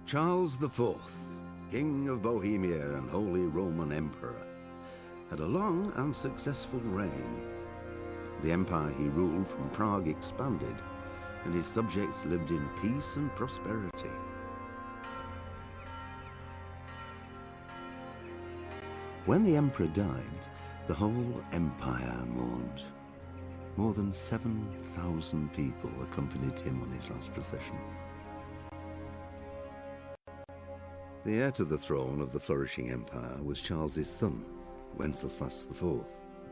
Charles IV, King of Bohemia and Holy Roman Emperor, had a long and successful reign. The empire he ruled from Prague expanded, and his subjects lived in peace and prosperity. When the emperor died, the whole empire mourned. More than 7,000 people accompanied him on his last procession. The heir to the throne of the flourishing empire was Charles's son, Wenceslas IV,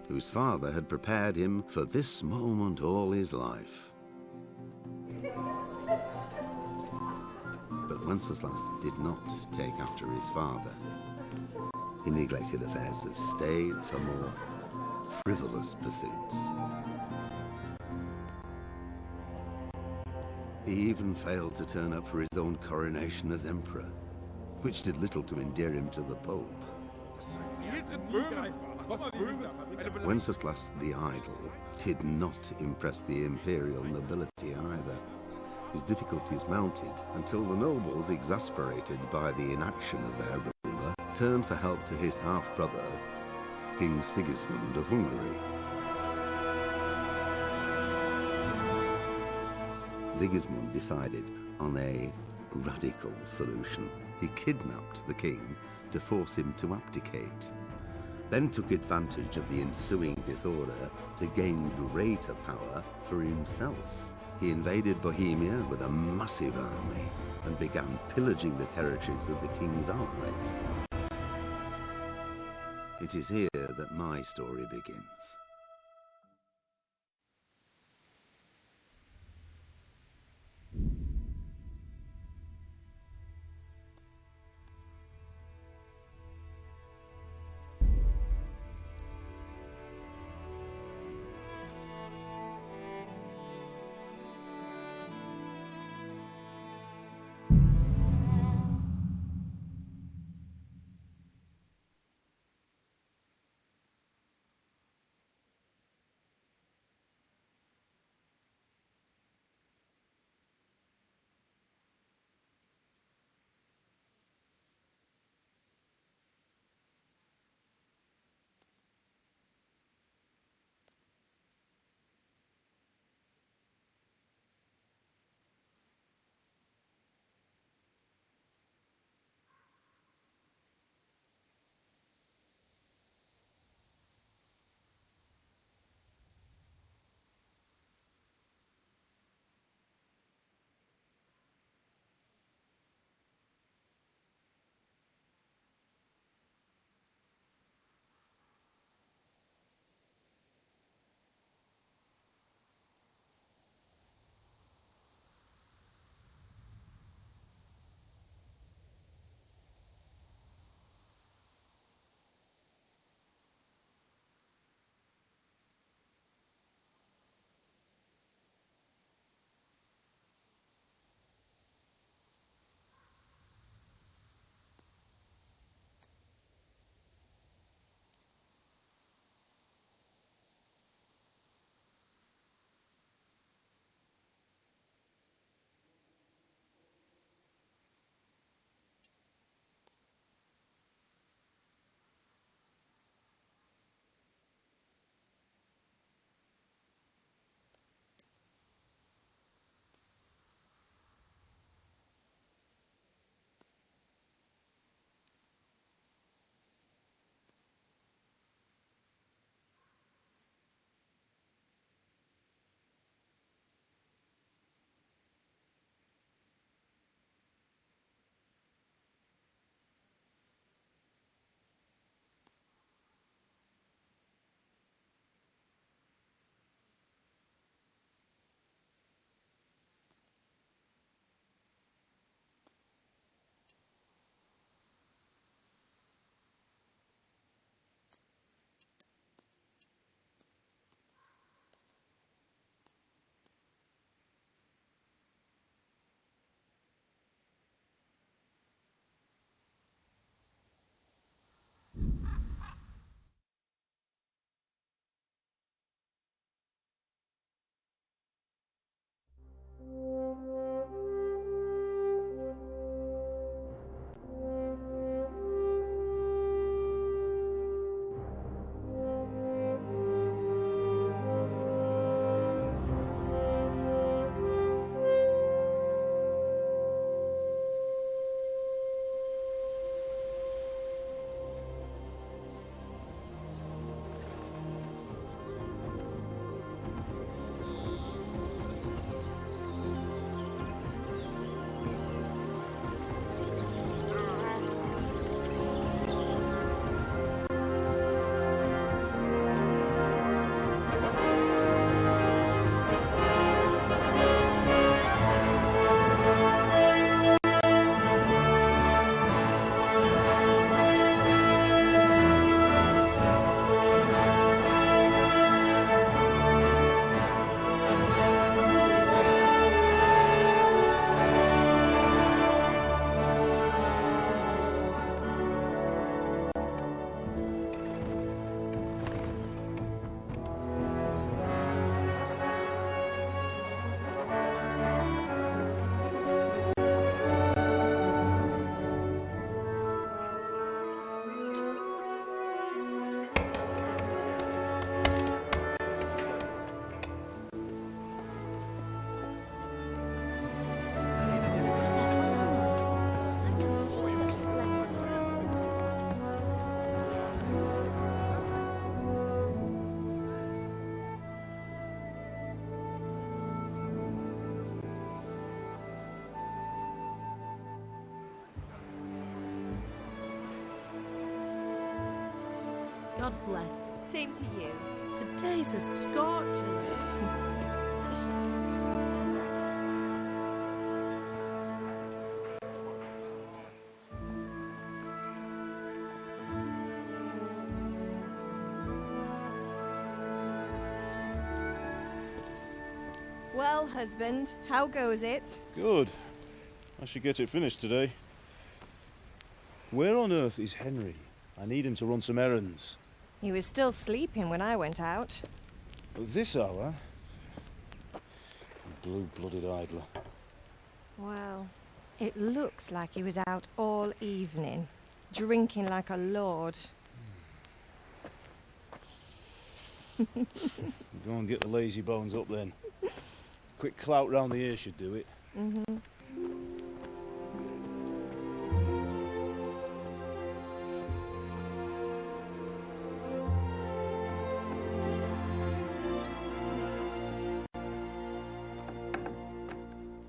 whose father had prepared him for this moment all his life. But Wenceslas did not take after his father. He neglected affairs of state for more frivolous pursuits. He even failed to turn up for his own coronation as emperor, which did little to endear him to the Pope. Wenceslas the Idle did not impress the imperial nobility either. His difficulties mounted until the nobles, exasperated by the inaction of their ruler, turned for help to his half-brother, King Sigismund of Hungary. Sigismund decided on a radical solution. He kidnapped the king to force him to abdicate, then took advantage of the ensuing disorder to gain greater power for himself. He invaded Bohemia with a massive army and began pillaging the territories of the king's allies. It is here that my story begins. God bless. Same to you. Today's a scorcher. Well, husband, how goes it? Good. I should get it finished today. Where on earth is Henry? I need him to run some errands. He was still sleeping when I went out. At this hour? Blue-blooded idler. Well, it looks like he was out all evening, drinking like a lord. Go and get the lazy bones up then. Quick clout round the ear should do it. Mm-hmm.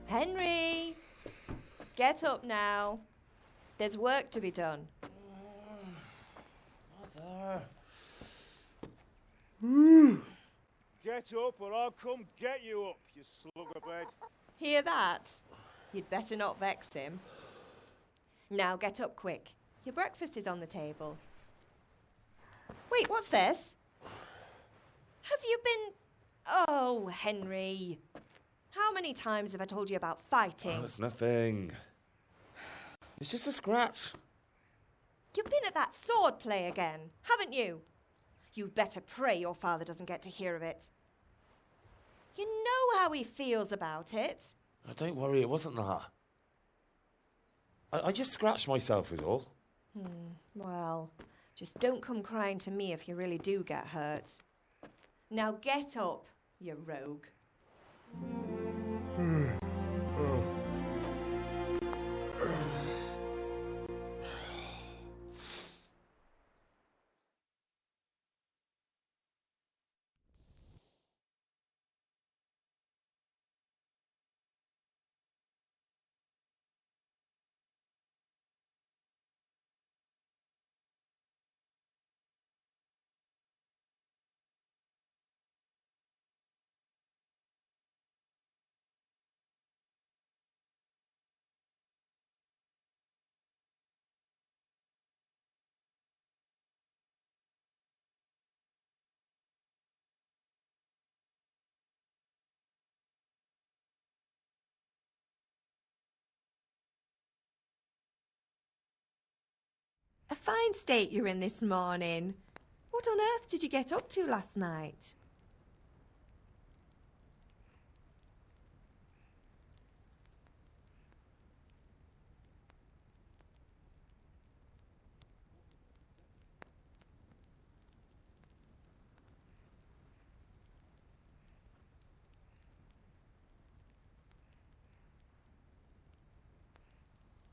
Henry! Get up now. There's work to be done. Mother. Get up or I'll come get you up, you slugabed. Hear that? You'd better not vex him. Now get up quick. Your breakfast is on the table. Wait, what's this? Have you been... Oh, Henry. How many times have I told you about fighting? Oh, it's nothing. It's just a scratch. You've been at that sword play again, haven't you? You'd better pray your father doesn't get to hear of it. You know how he feels about it. Oh, don't worry, it wasn't that. I just scratched myself is all. Well, just don't come crying to me if you really do get hurt. Now get up, you rogue. A fine state you're in this morning. What on earth did you get up to last night?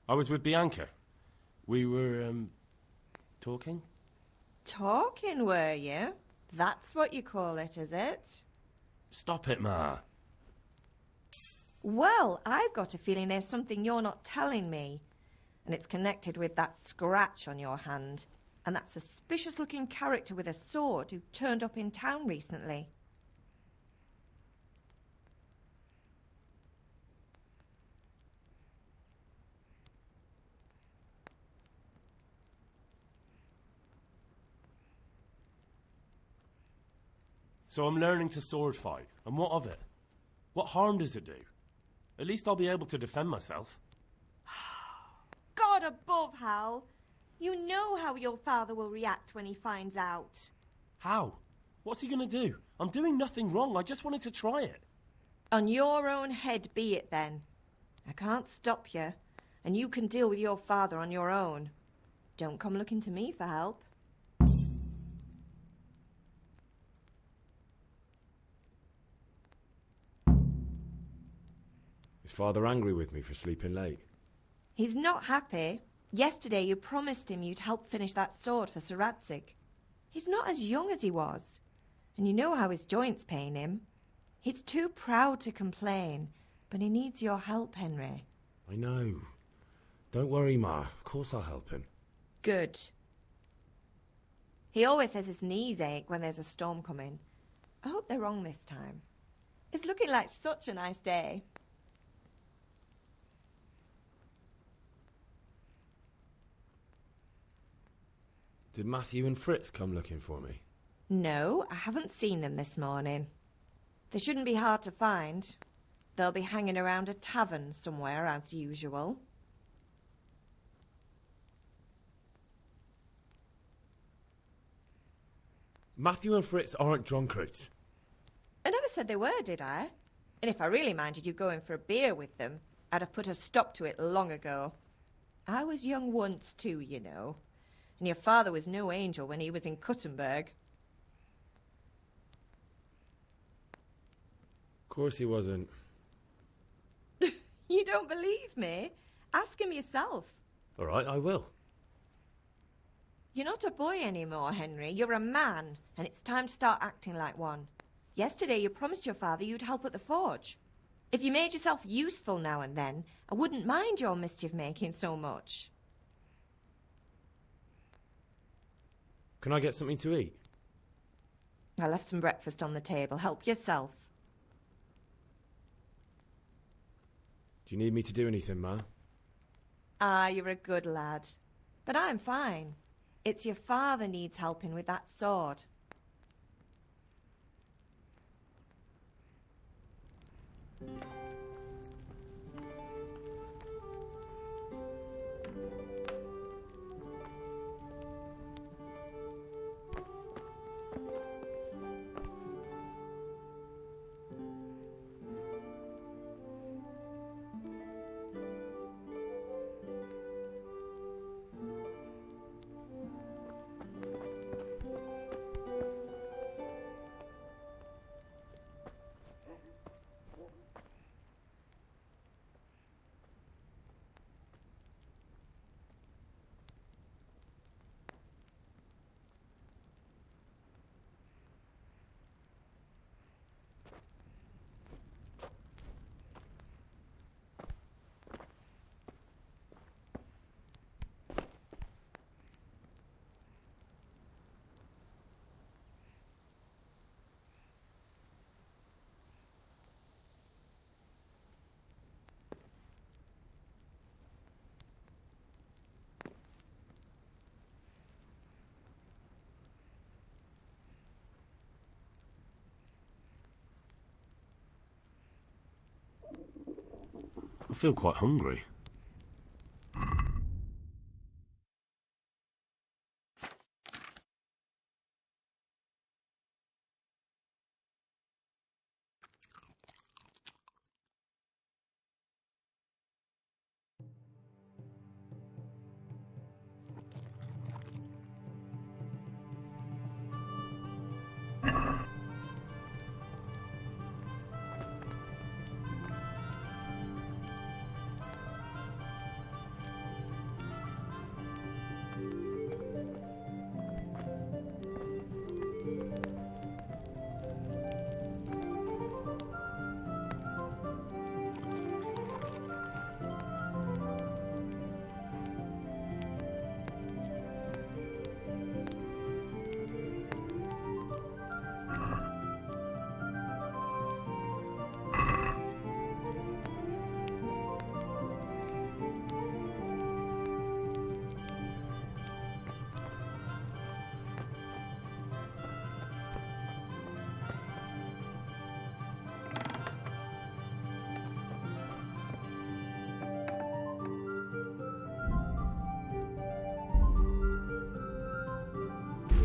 I was with Bianca. We were, talking? Talking, were you? That's what you call it, is it? Stop it, Ma. Well, I've got a feeling there's something you're not telling me. And it's connected with that scratch on your hand. And that suspicious-looking character with a sword who turned up in town recently. So I'm learning to sword fight. And what of it? What harm does it do? At least I'll be able to defend myself. God above, Hal. You know how your father will react when he finds out. How? What's he gonna do? I'm doing nothing wrong. I just wanted to try it. On your own head be it then. I can't stop you, and you can deal with your father on your own. Don't come looking to me for help. Is Father angry with me for sleeping late? He's not happy. Yesterday you promised him you'd help finish that sword for Sir Radzig. He's not as young as he was, and you know how his joints pain him. He's too proud to complain, but he needs your help, Henry. I know. Don't worry, Ma. Of course I'll help him. Good. He always says his knees ache when there's a storm coming. I hope they're wrong this time. It's looking like such a nice day. Did Matthew and Fritz come looking for me? No, I haven't seen them this morning. They shouldn't be hard to find. They'll be hanging around a tavern somewhere as usual. Matthew and Fritz aren't drunkards. I never said they were, did I? And if I really minded you going for a beer with them, I'd have put a stop to it long ago. I was young once too, you know. And your father was no angel when he was in Cuttenberg. Of course he wasn't. You don't believe me? Ask him yourself. All right, I will. You're not a boy anymore, Henry. You're a man, and it's time to start acting like one. Yesterday you promised your father you'd help at the forge. If you made yourself useful now and then, I wouldn't mind your mischief-making so much. Can I get something to eat? I left some breakfast on the table. Help yourself. Do you need me to do anything, Ma? Ah, you're a good lad. But I'm fine. It's your father needs helping with that sword. I feel quite hungry.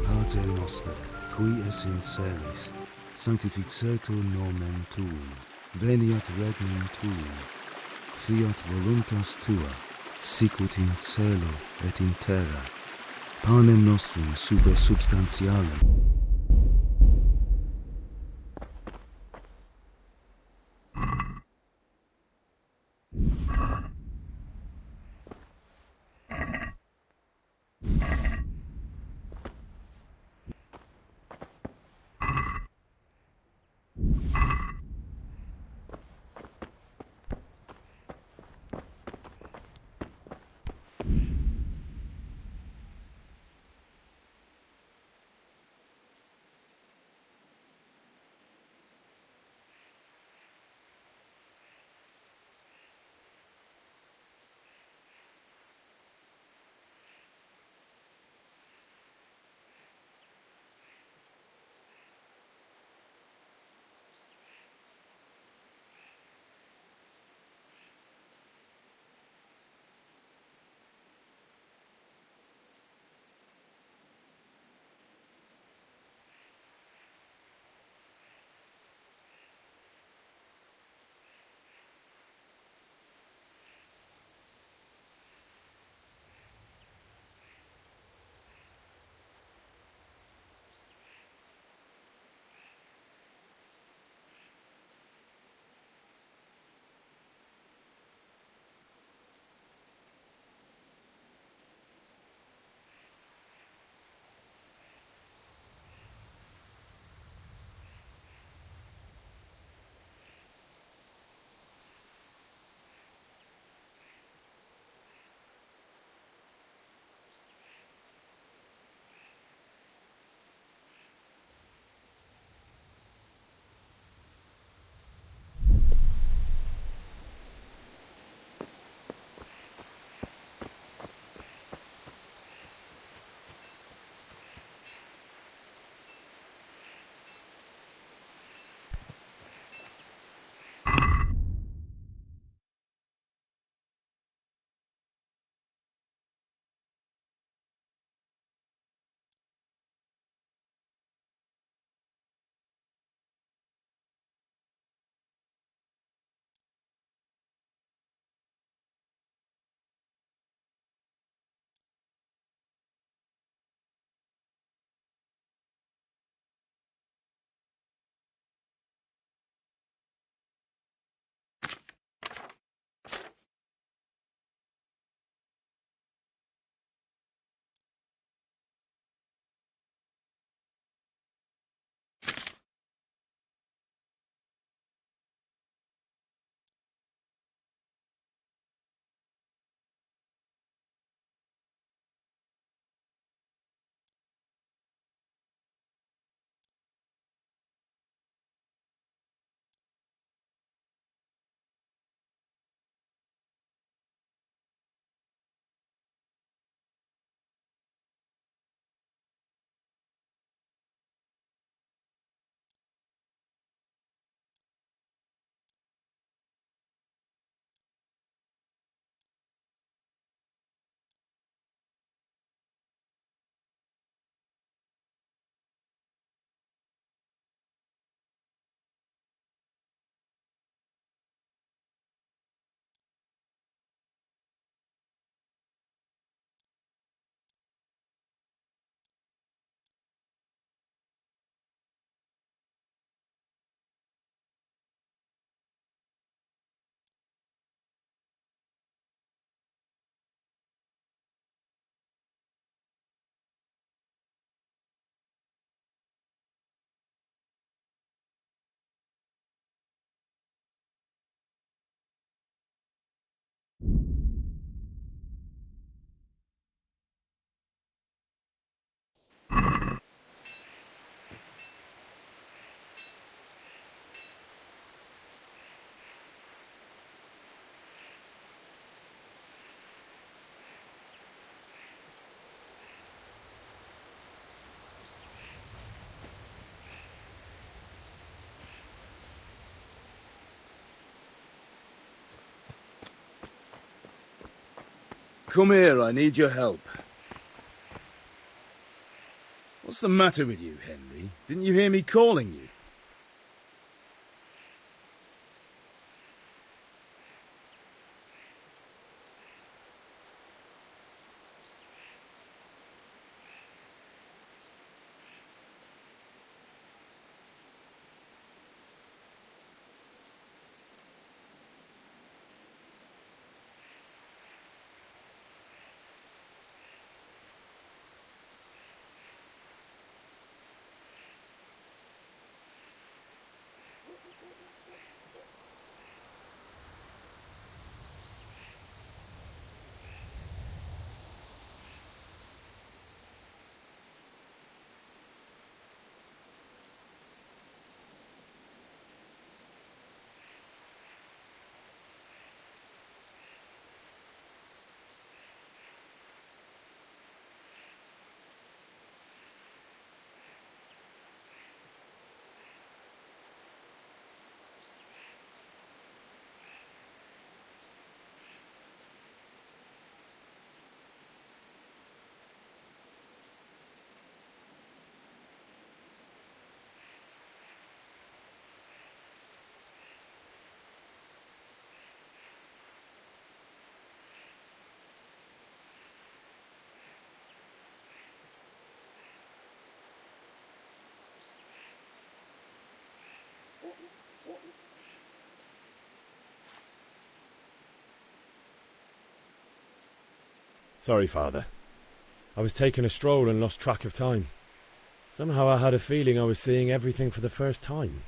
Pater noster, qui es in celis, sanctificetur nomen tuum, veniat regnum tuum, fiat voluntas tua, sicut in cielo et in terra, panem nostrum super substantialem. Come here, I need your help. What's the matter with you, Henry? Didn't you hear me calling you? Sorry, Father. I was taking a stroll and lost track of time. Somehow I had a feeling I was seeing everything for the first time.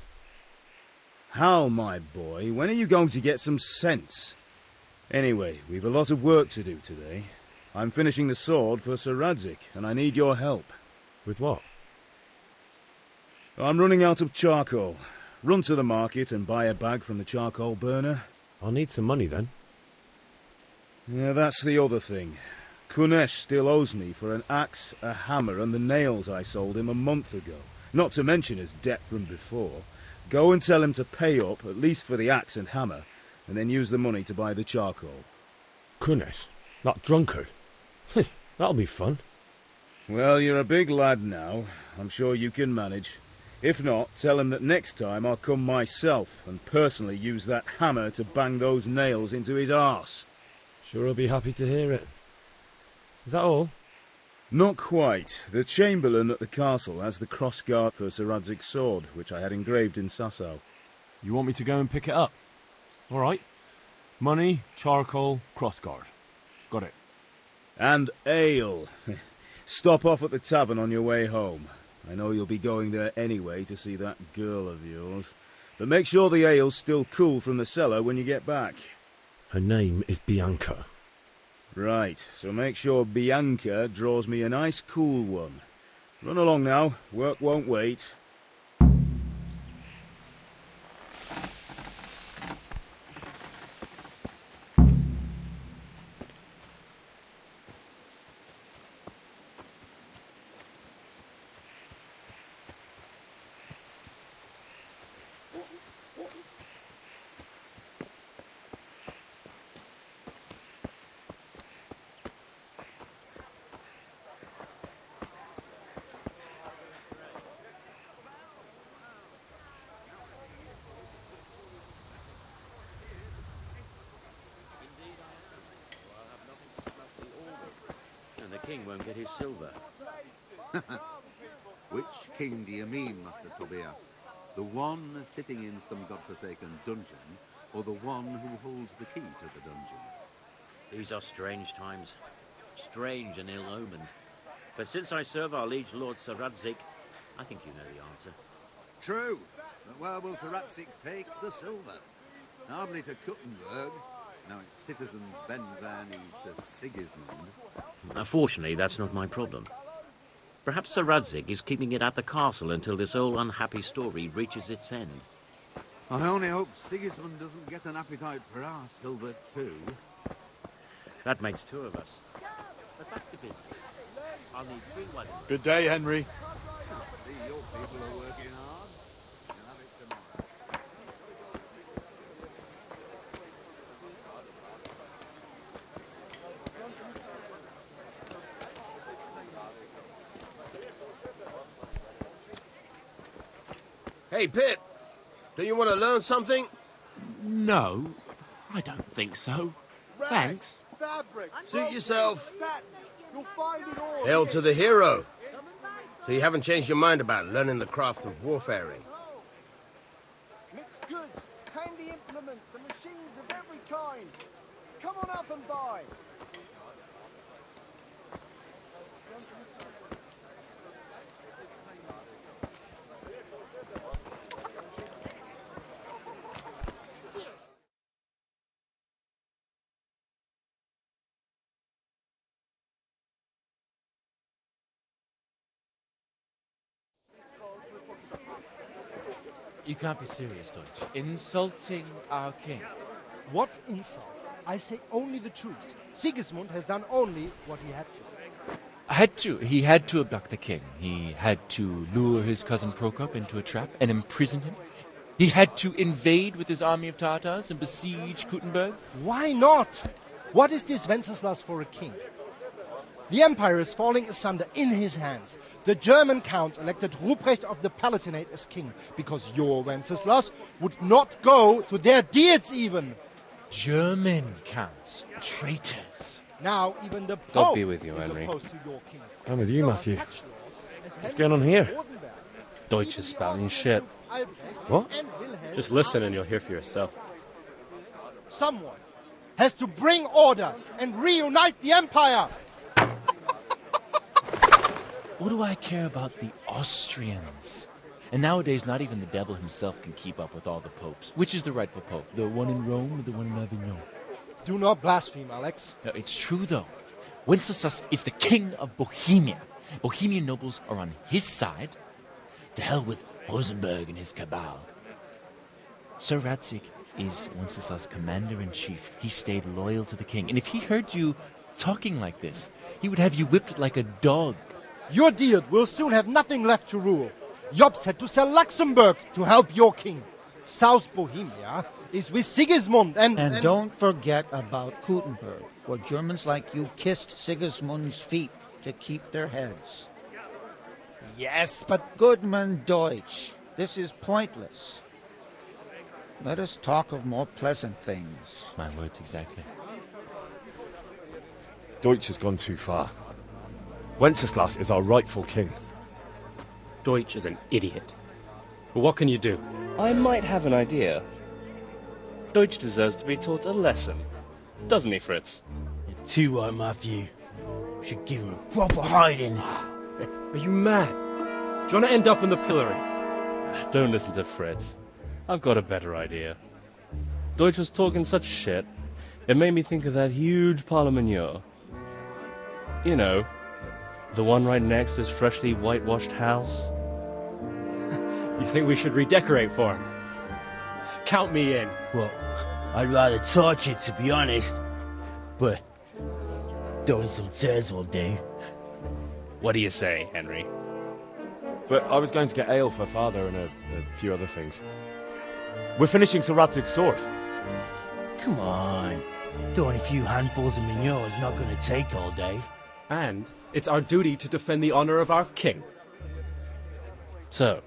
Hal, my boy, when are you going to get some sense? Anyway, we've a lot of work to do today. I'm finishing the sword for Sir Radzig, and I need your help. With what? I'm running out of charcoal. Run to the market and buy a bag from the charcoal burner. I'll need some money then. Yeah, that's the other thing. Kunesh still owes me for an axe, a hammer, and the nails I sold him a month ago. Not to mention his debt from before. Go and tell him to pay up, at least for the axe and hammer, and then use the money to buy the charcoal. Kunesh? That drunkard? That'll be fun. Well, you're a big lad now. I'm sure you can manage. If not, tell him that next time I'll come myself and personally use that hammer to bang those nails into his arse. Sure I'll be happy to hear it. Is that all? Not quite. The Chamberlain at the castle has the crossguard for Sir Radzig's sword, which I had engraved in Sasau. You want me to go and pick it up? All right. Money, charcoal, crossguard. Got it. And ale. Stop off at the tavern on your way home. I know you'll be going there anyway to see that girl of yours. But make sure the ale's still cool from the cellar when you get back. Her name is Bianca. Right, so make sure Bianca draws me a nice cool one. Run along now, work won't wait. And the king won't get his silver. Which king do you mean, Master Tobias? The one sitting in some godforsaken dungeon, or the one who holds the key to the dungeon? These are strange times. Strange and ill-omened. But since I serve our liege lord Sir Radzig, I think you know the answer. True, but where will Sir Radzig take the silver? Hardly to Kuttenberg. Now its citizens bend their knees to Sigismund. Fortunately, that's not my problem. Perhaps Sir Radzig is keeping it at the castle until this old unhappy story reaches its end. I only hope Sigismund doesn't get an appetite for our silver too. That makes two of us. But back to business. I'll need 3 wagons. Good day, Henry. See, your people are working hard. You'll have it tomorrow. Hey, Pip. Do you want to learn something? No, I don't think so. Thanks. Suit yourself. Hail to the hero. So you haven't changed your mind about learning the craft of warfaring? Mixed goods, handy implements, and machines of every kind. Come on up and buy. You can't be serious, Deutsch. Insulting our king. What insult? I say only the truth. Sigismund has done only what he had to. He had to abduct the king. He had to lure his cousin Prokop into a trap and imprison him. He had to invade with his army of Tartars and besiege Kuttenberg. Why not? What is this Wenceslas for a king? The empire is falling asunder in his hands. The German counts elected Ruprecht of the Palatinate as king because your Wenceslas would not go to their deeds even. German counts. Traitors. Now even the Pope God be with you, is Henry. opposed to your king. I'm with you, So are Matthew. such lords as What's Henry going on here? Rosenberg. Deutsch is spouting shit. What? Just listen and you'll hear for yourself. Someone has to bring order and reunite the empire. What do I care about the Austrians? And nowadays, not even the devil himself can keep up with all the popes. Which is the rightful pope? The one in Rome or the one in Avignon? Do not blaspheme, Alex. No, it's true, though. Wenceslas is the king of Bohemia. Bohemian nobles are on his side. To hell with Rosenberg and his cabal. Sir Radzik is Wenceslas' commander-in-chief. He stayed loyal to the king. And if he heard you talking like this, he would have you whipped like a dog. Your Diet will soon have nothing left to rule. Jobst had to sell Luxembourg to help your king. South Bohemia is with Sigismund and don't forget about Kuttenberg, where Germans like you kissed Sigismund's feet to keep their heads. Yes, but Goodman Deutsch, this is pointless. Let us talk of more pleasant things. My words exactly. Deutsch has gone too far. Wenceslas is our rightful king. Deutsch is an idiot. But what can you do? I might have an idea. Deutsch deserves to be taught a lesson. Doesn't he, Fritz? You're too right, Matthew. We should give him a proper hiding. Are you mad? Do you want to end up in the pillory? Don't listen to Fritz. I've got a better idea. Deutsch was talking such shit, it made me think of that huge parliament. You know, the one right next to his freshly whitewashed house. You think we should redecorate for him? Count me in. Well, I'd rather torch it, to be honest. But throwing some tears will do. What do you say, Henry? But I was going to get ale for father and a few other things. We're finishing Sir Radzig's sword. Come on. Throwing a few handfuls of manure is not going to take all day. And it's our duty to defend the honor of our king. So,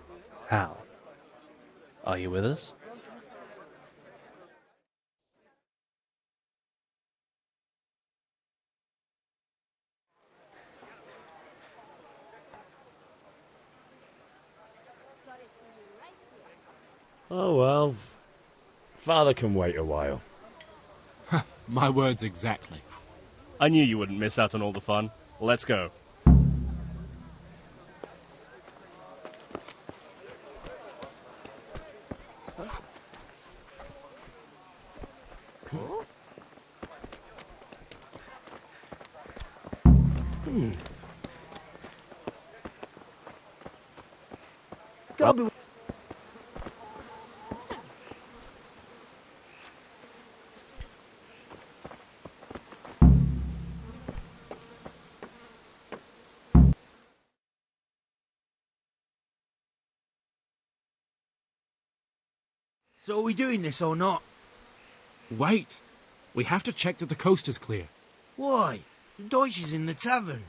Hal, are you with us? Oh well. Father can wait a while. My words exactly. I knew you wouldn't miss out on all the fun. Let's go. Go. So are we doing this or not? Wait. We have to check that the coast is clear. Why? The Deutsch is in the tavern.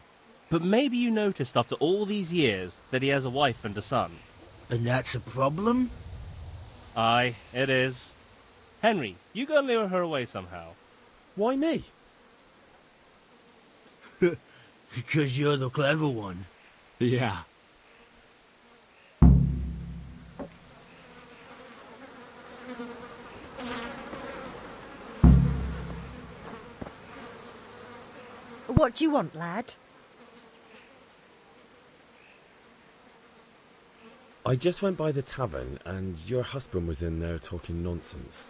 But maybe you noticed after all these years that he has a wife and a son. And that's a problem? Aye, it is. Henry, you go and lure her away somehow. Why me? Because you're the clever one. Yeah. What do you want, lad? I just went by the tavern and your husband was in there talking nonsense.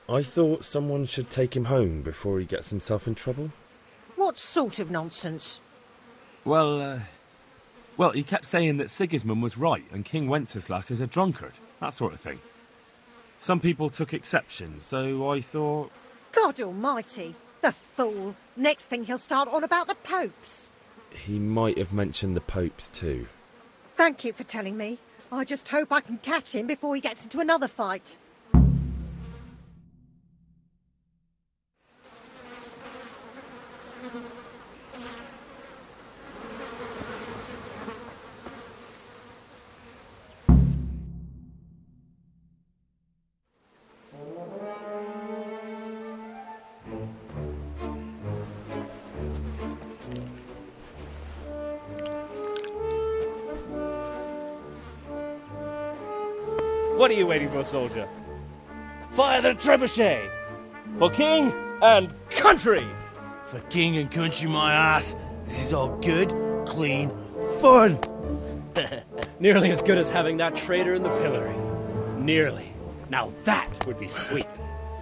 I thought someone should take him home before he gets himself in trouble. What sort of nonsense? Well, he kept saying that Sigismund was right and King Wenceslas is a drunkard, that sort of thing. Some people took exception, so I thought... God almighty, the fool. Next thing he'll start on about the popes. He might have mentioned the popes too. Thank you for telling me. I just hope I can catch him before he gets into another fight. What are you waiting for, soldier? Fire the trebuchet! For king and country! For king and country, my ass. This is all good, clean, fun. Nearly as good as having that traitor in the pillory. Nearly. Now that would be sweet.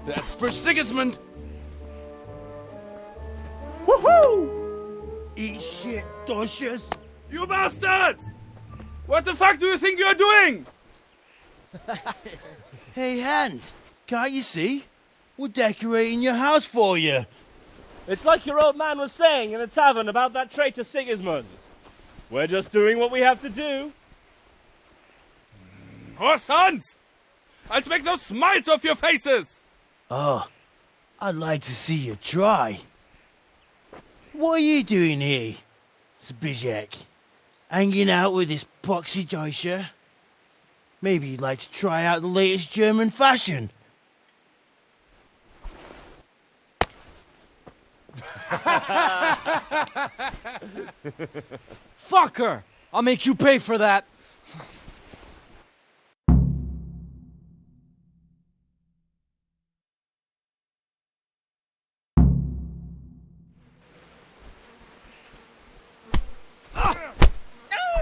That's for Sigismund. Woohoo! Eat shit, Docious. You bastards! What the fuck do you think you're doing? Hey, Hans, can't you see? We're decorating your house for you. It's like your old man was saying in the tavern about that traitor Sigismund. We're just doing what we have to do. Oh, sons! I'll make those smiles off your faces! Oh, I'd like to see you try. What are you doing here, Zbyszek? Hanging out with this poxy Deutscher? Maybe you'd like to try out the latest German fashion. Fucker! I'll make you pay for that.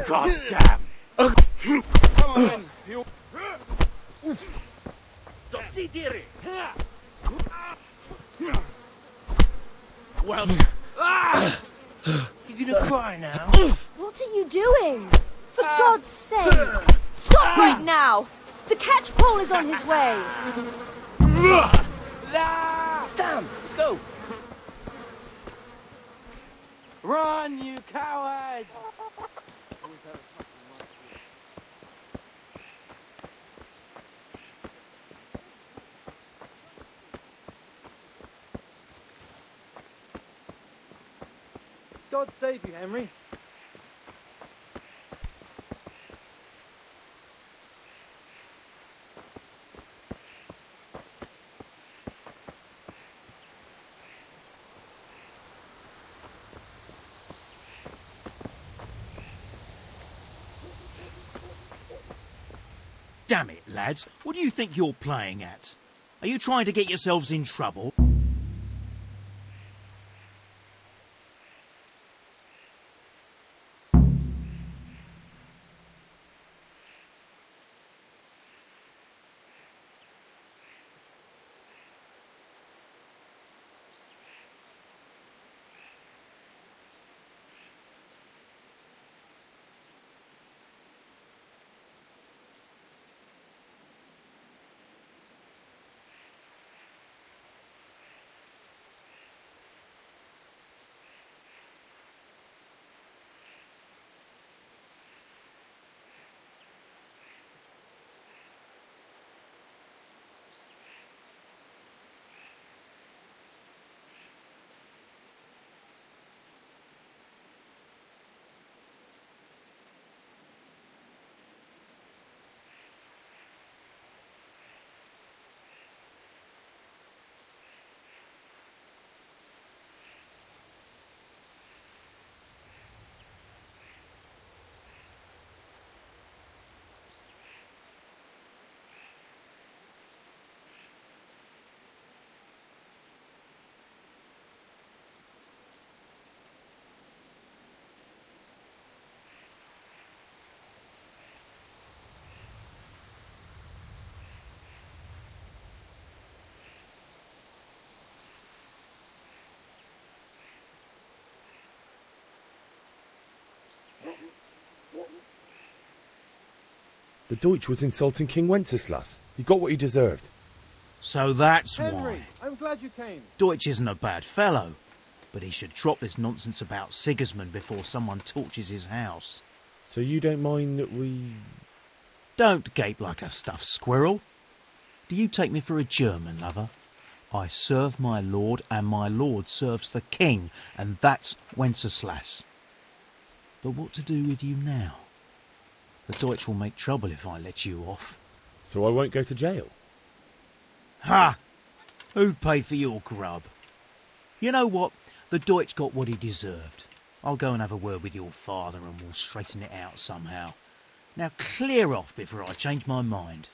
God damn! Come on, you... Well, you gonna cry now? What are you doing? For God's sake! Stop right now! The catch pole is on his way! Damn! Let's go! Run, you cowards! God save you, Henry. Damn it, lads. What do you think you're playing at? Are you trying to get yourselves in trouble? The Deutsch was insulting King Wenceslas. He got what he deserved. So that's Henry, why. I'm glad you came. Deutsch isn't a bad fellow, but he should drop this nonsense about Sigismund before someone torches his house. So you don't mind that we... Don't gape like a stuffed squirrel. Do you take me for a German, lover? I serve my lord, and my lord serves the king, and that's Wenceslas. But what to do with you now? The Deutsch will make trouble if I let you off. So I won't go to jail? Ha! Who'd pay for your grub? You know what? The Deutsch got what he deserved. I'll go and have a word with your father and we'll straighten it out somehow. Now clear off before I change my mind.